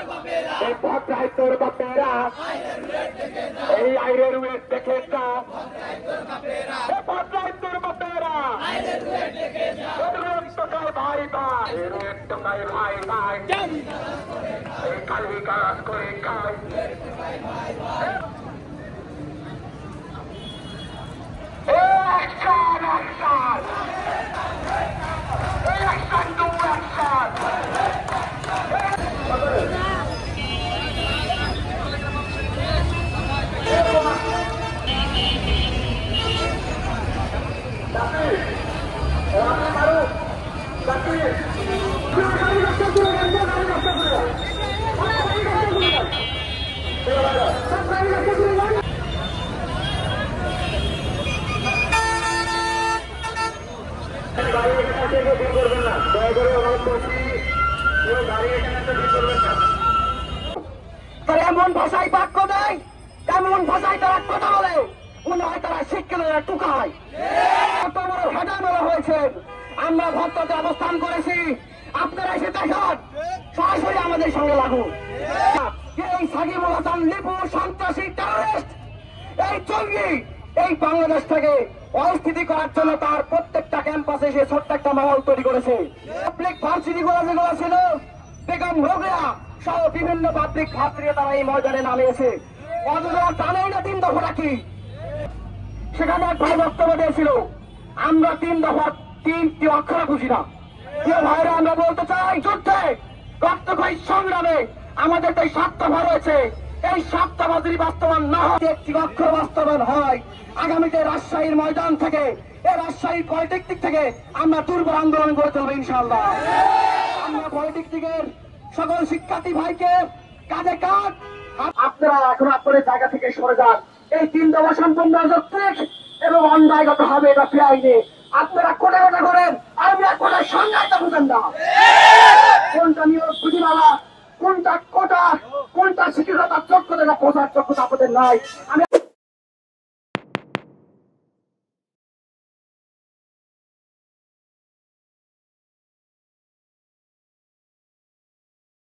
বাপেরা, এই বকরাই তোর বাপেরা, এই আইরের উয়েট দেখে যা, এই বকরাই তোর বাপেরা, রক্ত খায় ভাই ভাই, রক্ত খায় ভাই ভাই, এই খালি কাজ করে খায়। Action! Action! Action to action! তারা এমন ভাষায় বাক্য দেয়, এমন ভাষায় তারা কথা বলে, মনে হয় তারা শিক্ষা টুকায়। কত বড় হেডা মেলা হয়েছে। আমরা ভক্ততে অবস্থান করেছি, আপনারা এসে দেখেন, সরাসরি আমাদের সঙ্গে লাগুন। এই সাকিবুল হাসান লিপু সন্ত্রাসী টেররিস্ট, এই জঙ্গি এই বাংলাদেশ থেকে অস্থিতি করার জন্য তার প্রত্যেকটা ক্যাম্পাসে সে ছোট্ট একটা মহল তৈরি করেছে। পাবলিক ভার্সিটি গুলো যেগুলো ছিল, বেগম রোকেয়া সহ বিভিন্ন পাবলিক ভার্সিটি তারা এই ময়দানে নামিয়েছে। অথচ জানেই না 3 দফাটা কি। সেখানে এক ভাই বক্তব্য দিয়েছিল, আমরা 3 দফা 3টি অক্ষর বুঝি না। প্রিয় ভাইরা, আমরা বলতে চাই, যুদ্ধে রক্তক্ষয়ী সংগ্রামে আমাদের তো 7 দফা রয়েছে। এই 7 দফা যদি বাস্তবায়ন না হয়, একটি অক্ষর বাস্তবায়ন হয়, আগামীতে রাজশাহীর ময়দান থেকে, এই রাজশাহী পলিটেকনিক থেকে আমরা দুর্বল আন্দোলন করে চলবো ইনশাআল্লাহ। আমরা পলিটেকনিকের সকল শিক্ষার্থী ভাইকে কাঁধে কাঁধ, আপনারা এখন আপনাদের জায়গা থেকে সরে যান। এই 3 দফা সম্পূর্ণ অযৌক্তিক এবং অন্যায়গত হবে, এটা বেআইনি। আপনারা কোটা কোটা করেন, আমরা কোটার সংজ্ঞাটা বুঝেন না। কোনটা নিয়োগ বিধিমালা, কোনটা কোটা, কোনটা শিক্ষকতার যোগ্যতা বোঝার যোগ্যতা আপনাদের নাই।